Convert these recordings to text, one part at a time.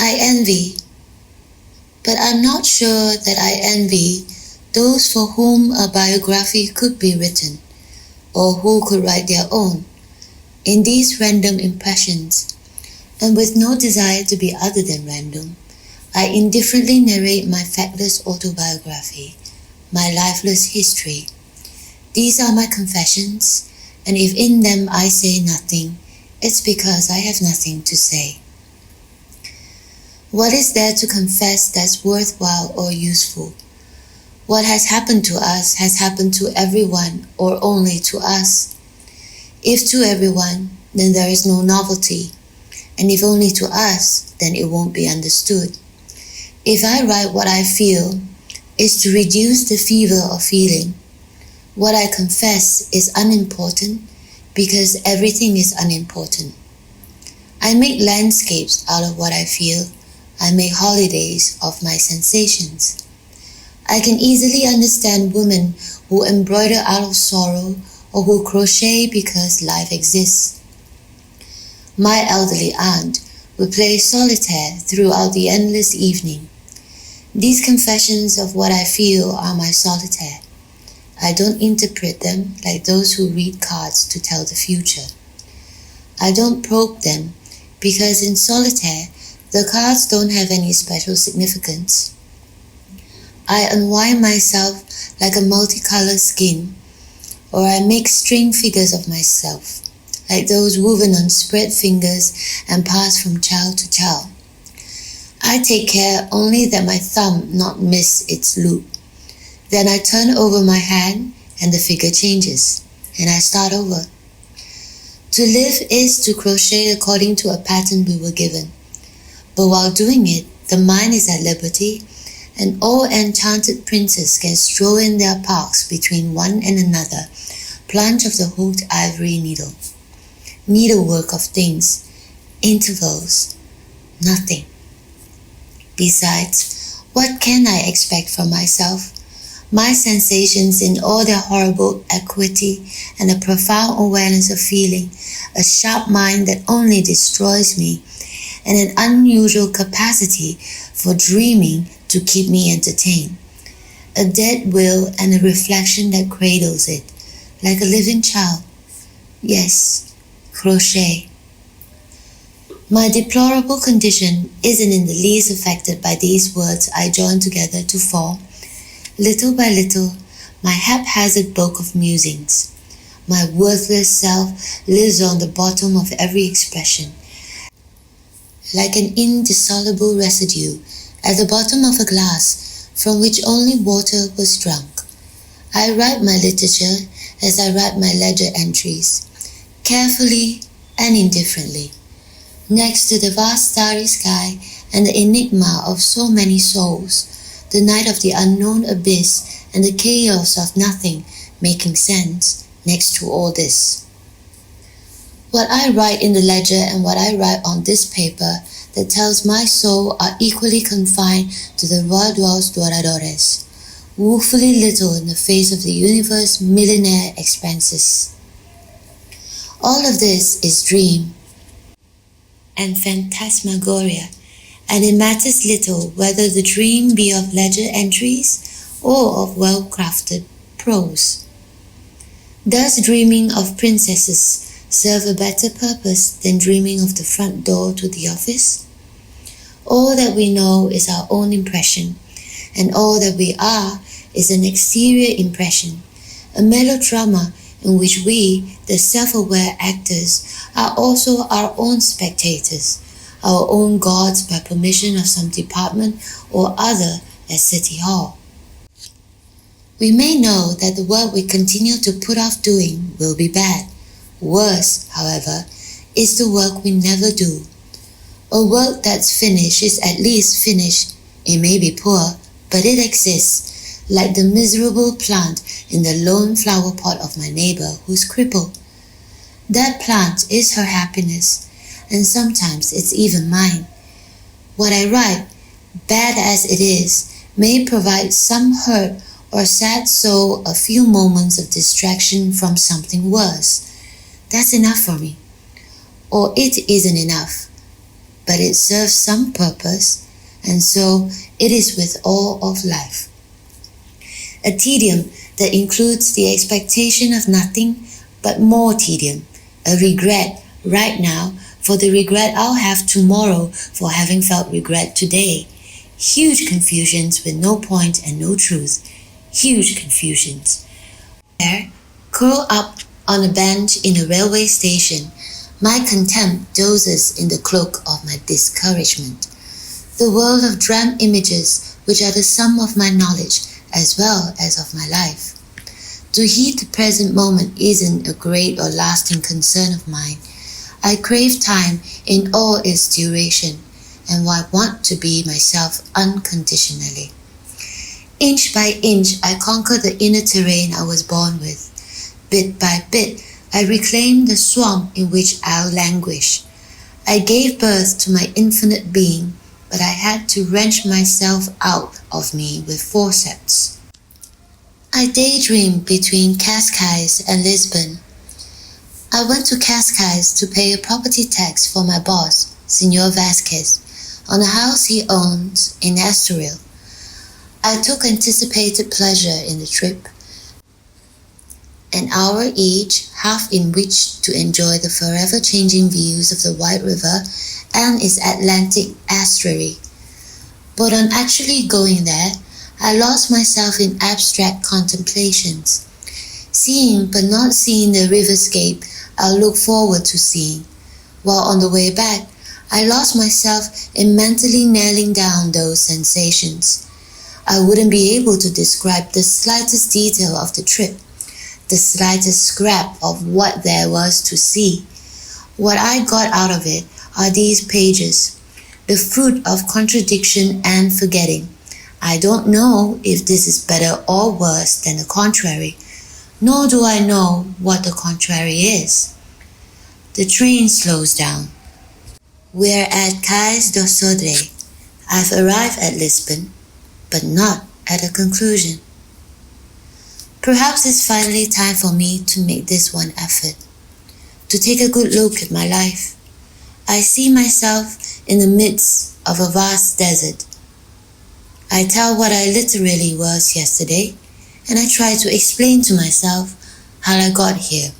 I envy, but I'm not sure that I envy those for whom a biography could be written, or who could write their own, in these random impressions, and with no desire to be other than random, I indifferently narrate my factless autobiography, my lifeless history. These are my confessions, and if in them I say nothing, it's because I have nothing to say. What is there to confess that's worthwhile or useful? What has happened to us has happened to everyone or only to us. If to everyone, then there is no novelty, and if only to us, then it won't be understood. If I write what I feel, it's to reduce the fever of feeling. What I confess is unimportant because everything is unimportant. I make landscapes out of what I feel. I make holidays of my sensations. I can easily understand women who embroider out of sorrow or who crochet because life exists. My elderly aunt would play solitaire throughout the endless evening. These confessions of what I feel are my solitaire. I don't interpret them like those who read cards to tell the future. I don't probe them because in solitaire, the cards don't have any special significance. I unwind myself like a multicolored skin, or I make string figures of myself, like those woven on spread fingers and passed from child to child. I take care only that my thumb not miss its loop. Then I turn over my hand and the figure changes, and I start over. To live is to crochet according to a pattern we were given. But while doing it, the mind is at liberty, and all enchanted princes can stroll in their parks between one and another, plunge of the hooked ivory needle. Needlework of things, intervals, nothing. Besides, what can I expect from myself? My sensations in all their horrible acuity and a profound awareness of feeling, a sharp mind that only destroys me, and an unusual capacity for dreaming to keep me entertained. A dead will and a reflection that cradles it, like a living child. Yes, crochet. My deplorable condition isn't in the least affected by these words I join together to form, little by little, my haphazard book of musings. My worthless self lives on the bottom of every expression, like an indissoluble residue at the bottom of a glass from which only water was drunk. I write my literature as I write my ledger entries, carefully and indifferently. Next to the vast starry sky and the enigma of so many souls, the night of the unknown abyss and the chaos of nothing making sense next to all this. What I write in the ledger and what I write on this paper that tells my soul are equally confined to the roedores douradores, woefully little in the face of the universe's millionaire expanses. All of this is dream and phantasmagoria, and it matters little whether the dream be of ledger entries or of well-crafted prose. Does dreaming of princesses serve a better purpose than dreaming of the front door to the office? All that we know is our own impression, and all that we are is an exterior impression, a melodrama in which we, the self-aware actors, are also our own spectators, our own gods by permission of some department or other at City Hall. We may know that the work we continue to put off doing will be bad. Worse, however, is the work we never do. A work that's finished is at least finished. It may be poor, but it exists, like the miserable plant in the lone flower pot of my neighbor who's crippled. That plant is her happiness, and sometimes it's even mine. What I write, bad as it is, may provide some hurt or sad soul a few moments of distraction from something worse. That's enough for me. Or it isn't enough. but it serves some purpose, and so it is with all of life. A tedium that includes the expectation of nothing but more tedium, a regret right now for the regret I'll have tomorrow for having felt regret today. Huge confusions with no point and no truth. Huge confusions. There, curl up on a bench in a railway station, my contempt dozes in the cloak of my discouragement. The world of dream images which are the sum of my knowledge as well as of my life. To heed the present moment isn't a great or lasting concern of mine. I crave time in all its duration, and I want to be myself unconditionally. Inch by inch, I conquer the inner terrain I was born with. Bit by bit, I reclaim the swamp in which I'll languish. I gave birth to my infinite being, but I had to wrench myself out of me with forceps. I daydreamed between Cascais and Lisbon. I went to Cascais to pay a property tax for my boss, Senor Vasquez, on a house he owns in Estoril. I took anticipated pleasure in the trip. An hour each, half in which to enjoy the forever changing views of the White River and its Atlantic estuary. But on actually going there, I lost myself in abstract contemplations, seeing but not seeing the riverscape I'll look forward to seeing, while on the way back, I lost myself in mentally nailing down those sensations. I wouldn't be able to describe the slightest detail of the trip, the slightest scrap of what there was to see. What I got out of it are these pages, the fruit of contradiction and forgetting. I don't know if this is better or worse than the contrary, nor do I know what the contrary is. The train slows down. We're at Cais do Sodré. I've arrived at Lisbon, but not at a conclusion. Perhaps it's finally time for me to make this one effort, to take a good look at my life. I see myself in the midst of a vast desert. I tell what I literally was yesterday, and I try to explain to myself how I got here.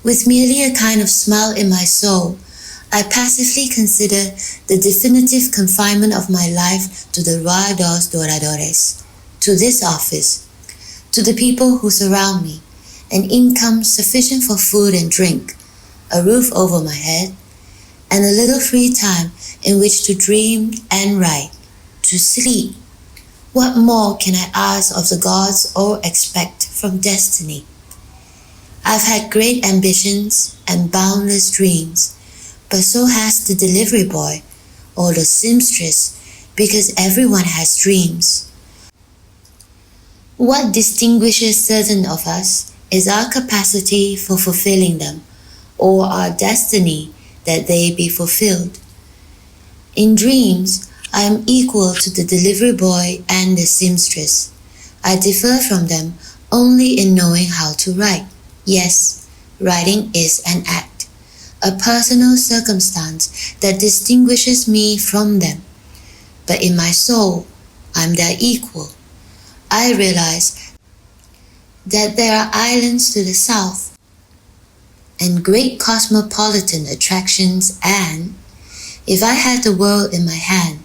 With merely a kind of smile in my soul, I passively consider the definitive confinement of my life to the Rua dos Douradores, to this office, to the people who surround me, an income sufficient for food and drink, a roof over my head, and a little free time in which to dream and write, to sleep. What more can I ask of the gods or expect from destiny? I've had great ambitions and boundless dreams, but so has the delivery boy or the seamstress, because everyone has dreams. What distinguishes certain of us is our capacity for fulfilling them, or our destiny that they be fulfilled. In dreams, I am equal to the delivery boy and the seamstress. I differ from them only in knowing how to write. Yes, writing is an act, a personal circumstance that distinguishes me from them. But in my soul, I'm their equal. I realize that there are islands to the south and great cosmopolitan attractions, and if I had the world in my hand,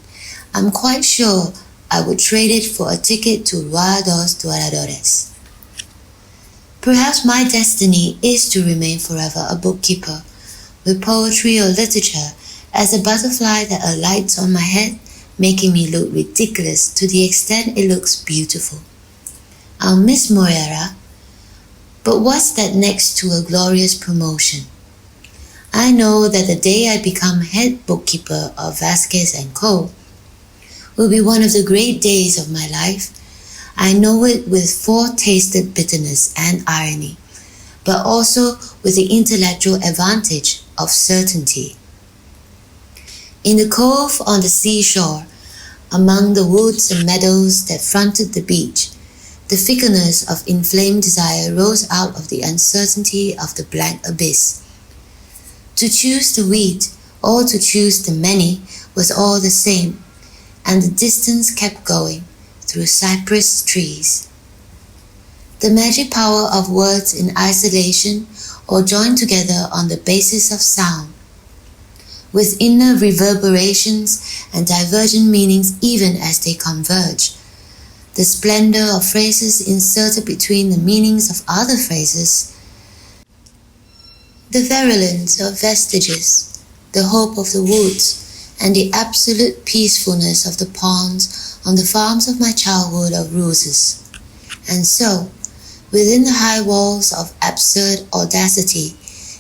I'm quite sure I would trade it for a ticket to Rua dos Douradores. Perhaps my destiny is to remain forever a bookkeeper, with poetry or literature as a butterfly that alights on my head, making me look ridiculous to the extent it looks beautiful. I'll miss Moreira, but what's that next to a glorious promotion? I know that the day I become head bookkeeper of Vasquez & Co. will be one of the great days of my life. I know it with foretasted bitterness and irony, but also with the intellectual advantage of certainty. In the cove on the seashore, among the woods and meadows that fronted the beach, the fickleness of inflamed desire rose out of the uncertainty of the blank abyss. To choose the wheat or to choose the many was all the same, and the distance kept going through cypress trees. The magic power of words in isolation or joined together on the basis of sound, with inner reverberations and divergent meanings even as they converge. The splendor of phrases inserted between the meanings of other phrases, the virulence of vestiges, the hope of the woods, and the absolute peacefulness of the ponds on the farms of my childhood of ruses. And so, within the high walls of absurd audacity,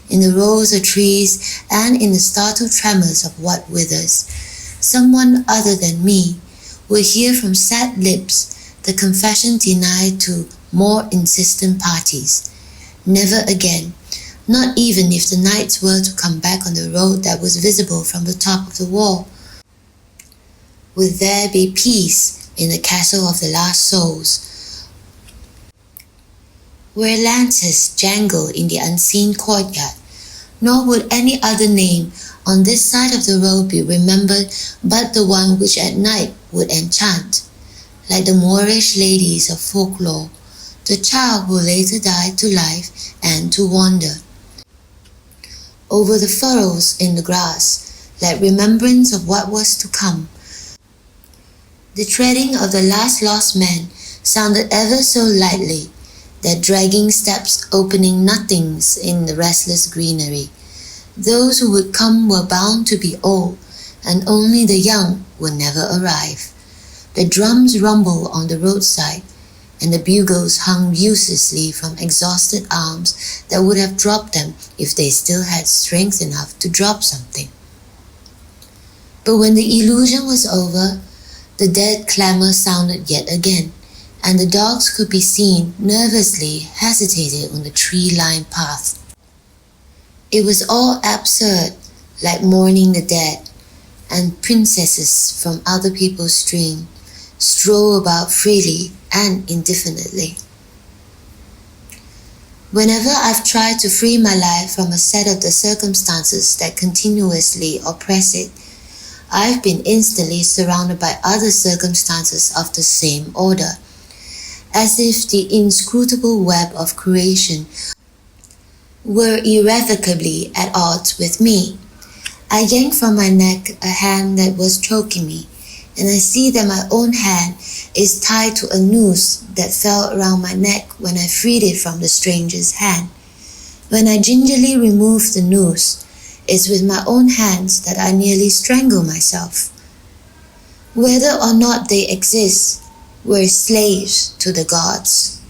in the rows of trees and in the startled tremors of what withers, someone other than me will hear from sad lips the confession denied to more insistent parties. Never again, not even if the knights were to come back on the road that was visible from the top of the wall, would there be peace in the castle of the lost souls, where lances jangle in the unseen courtyard, nor would any other name on this side of the road be remembered but the one which at night would enchant, like the Moorish ladies of folklore, the child who later died to life and to wander. Over the furrows in the grass, like remembrance of what was to come, the treading of the last lost man sounded ever so lightly, their dragging steps opening nothings in the restless greenery. Those who would come were bound to be old, and only the young would never arrive. The drums rumbled on the roadside, and the bugles hung uselessly from exhausted arms that would have dropped them if they still had strength enough to drop something. But when the illusion was over, the dead clamor sounded yet again, and the dogs could be seen nervously hesitating on the tree-lined path. It was all absurd, like mourning the dead, and princesses from other people's dream stroll about freely and indefinitely. Whenever I've tried to free my life from a set of the circumstances that continuously oppress it, I've been instantly surrounded by other circumstances of the same order, as if the inscrutable web of creation were irrevocably at odds with me. I yanked from my neck a hand that was choking me, and I see that my own hand is tied to a noose that fell around my neck when I freed it from the stranger's hand. When I gingerly removed the noose, it's with my own hands that I nearly strangle myself. Whether or not they exist, we're slaves to the gods.